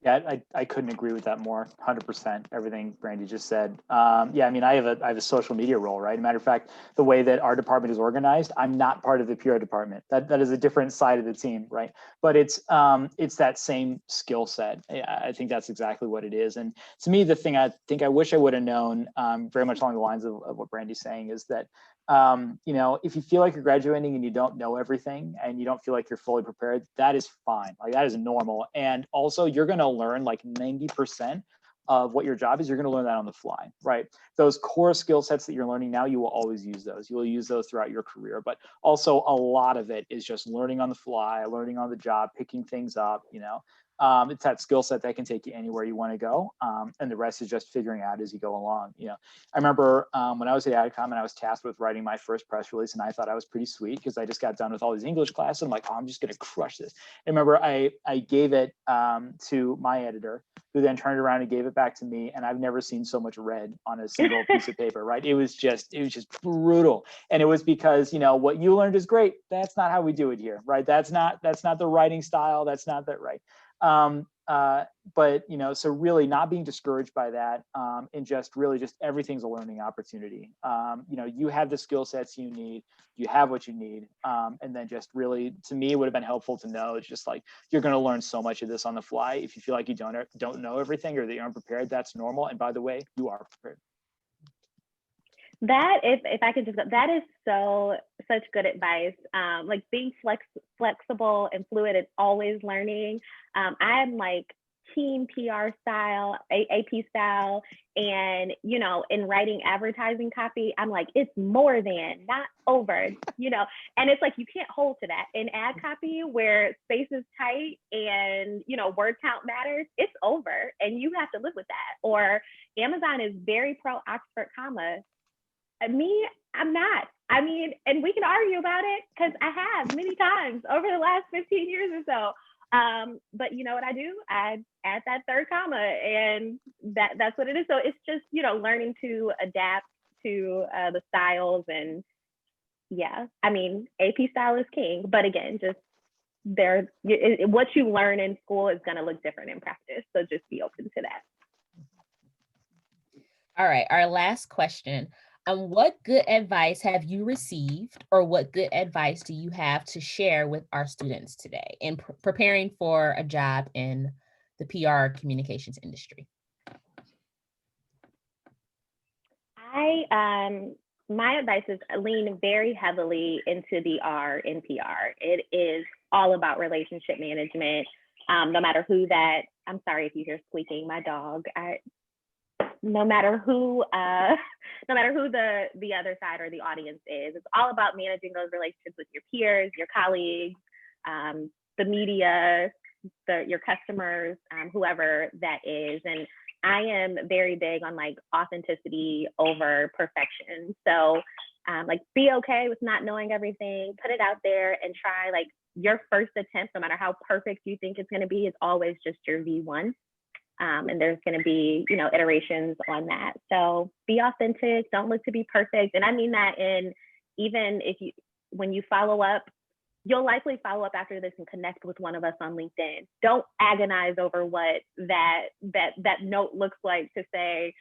Yeah, I couldn't agree with that more. 100%. Everything Brandy just said. Yeah, I mean, I have a social media role, right? Matter of fact, the way that our department is organized, I'm not part of the PR department. That is a different side of the team, right? But it's that same skill set. I think that's exactly what it is. And to me, the thing I think I wish I would have known, very much along the lines of what Brandy's saying, is that if you feel like you're graduating and you don't know everything and you don't feel like you're fully prepared, that is fine. Like, that is normal. And also, you're going to learn like 90% of what your job is. You're going to learn that on the fly, right? Those core skill sets that you're learning now, you will always use those. You will use those throughout your career. But also, a lot of it is just learning on the fly, learning on the job, picking things up. It's that skill set that can take you anywhere you want to go, and the rest is just figuring out as you go along. I remember when I was at AdCom and I was tasked with writing my first press release, and I thought I was pretty sweet because I just got done with all these English classes. I'm like, oh, I'm just going to crush this. I remember I gave it to my editor, who then turned around and gave it back to me, and I've never seen so much red on a single piece of paper. Right? It was just brutal, and it was because what you learned is great. That's not how we do it here, right? That's not the writing style. That's not that right. But so really not being discouraged by that, and just everything's a learning opportunity. You have the skill sets you need, you have what you need, and then just really, to me, it would have been helpful to know it's just like, you're going to learn so much of this on the fly. If you feel like you don't know everything, or that you're unprepared, that's normal. And by the way, you are prepared. That, if I could just, that is such good advice. Like, being flexible and fluid and always learning. I'm like team PR style, AP style, and in writing advertising copy, I'm like, it's more than, not over, and it's like, you can't hold to that. In ad copy, where space is tight and word count matters, it's over, and you have to live with that. Or Amazon is very pro Oxford comma. Me, I'm not. I mean, and we can argue about it, because I have many times over the last 15 years or so. But you know what I do? I add that third comma, and that's what it is. So it's just, learning to adapt to the styles. And yeah, I mean, AP style is king, but again, just what you learn in school is going to look different in practice. So just be open to that. All right, our last question. What good advice have you received, or what good advice do you have to share with our students today in preparing for a job in the PR communications industry? My advice is lean very heavily into the R in PR. It is all about relationship management. No matter who that, I'm sorry if you hear squeaking, my dog. No matter who the other side or the audience is, it's all about managing those relationships with your peers, your colleagues, the media, your customers, whoever that is. And I am very big on like authenticity over perfection. So like, be okay with not knowing everything, put it out there and try, like, your first attempt, no matter how perfect you think it's going to be, is always just your V1. And there's going to be, you know, iterations on that. So be authentic, don't look to be perfect. And I mean that in, even if you, when you follow up, you'll likely follow up after this and connect with one of us on LinkedIn. Don't agonize over what that note looks like to say,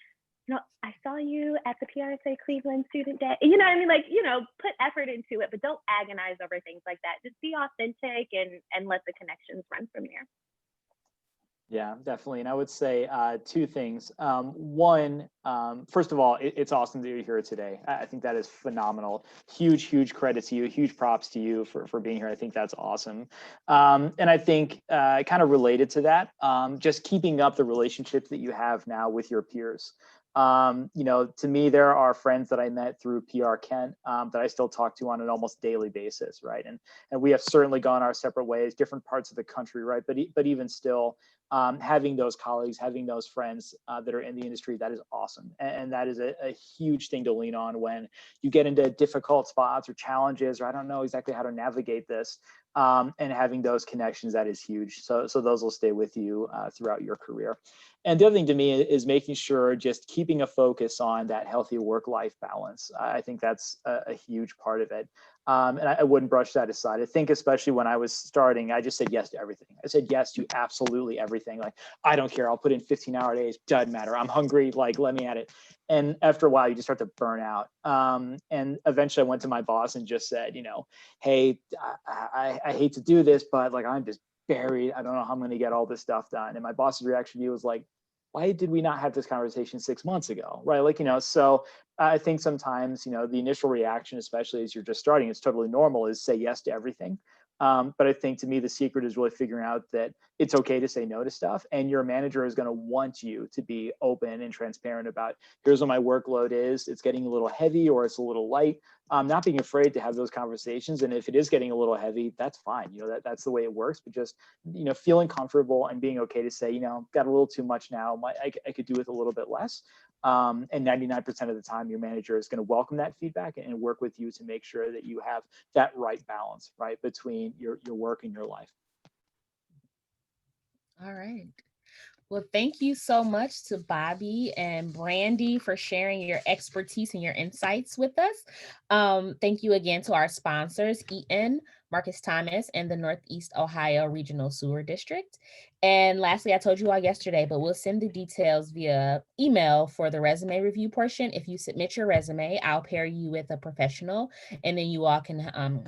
you know, I saw you at the PRSA Cleveland Student Day. You know what I mean? Like, you know, put effort into it, but don't agonize over things like that. Just be authentic and let the connections run from there. Yeah, definitely. And I would say two things. One, first of all, it's awesome that you're here today. I think that is phenomenal. Huge credit to you. Huge props to you for being here. I think that's awesome. And I think kind of related to that, just keeping up the relationships that you have now with your peers. You know, to me, there are friends that I met through PR Kent that I still talk to on an almost daily basis, right? And we have certainly gone our separate ways, different parts of the country, right? But even still, having those colleagues, having those friends that are in the industry, that is awesome. And that is a huge thing to lean on when you get into difficult spots or challenges, or I don't know exactly how to navigate this. And having those connections, that is huge. So those will stay with you throughout your career. And the other thing to me is making sure just keeping a focus on that healthy work-life balance. I think that's a huge part of it. And I wouldn't brush that aside. I think especially when I was starting, I just said yes to everything. I said yes to absolutely everything. Like, I don't care. I'll put in 15-hour days. Doesn't matter. I'm hungry. Like, let me at it. And after a while, you just start to burn out. And eventually I went to my boss and just said, you know, hey, I hate to do this, but like, I'm just buried. I don't know how I'm going to get all this stuff done. And my boss's reaction to me was like, why did we not have this conversation 6 months ago? Right. Like, you know, so I think sometimes, you know, the initial reaction, especially as you're just starting, it's totally normal, is say yes to everything. But I think to me, the secret is really figuring out that it's okay to say no to stuff. And your manager is going to want you to be open and transparent about, here's what my workload is. It's getting a little heavy or it's a little light. Not being afraid to have those conversations. And if it is getting a little heavy, that's fine. You know, that's the way it works. But just, you know, feeling comfortable and being okay to say, you know, got a little too much now. I could do with a little bit less. And 99% of the time, your manager is going to welcome that feedback and work with you to make sure that you have that right balance, right, between your work and your life. All right. Well, thank you so much to Bobby and Brandy for sharing your expertise and your insights with us. Thank you again to our sponsors, Eaton, Marcus Thomas, and the Northeast Ohio Regional Sewer District. And lastly, I told you all yesterday, but we'll send the details via email for the resume review portion. If you submit your resume, I'll pair you with a professional, and then you all can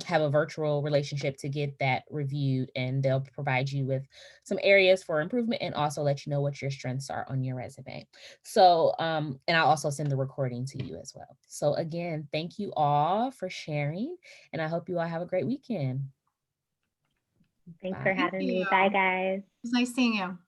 have a virtual relationship to get that reviewed, and they'll provide you with some areas for improvement and also let you know what your strengths are on your resume. So, and I'll also send the recording to you as well. So again, thank you all for sharing, and I hope you all have a great weekend. Thanks for having me. Bye, guys. It was nice seeing you.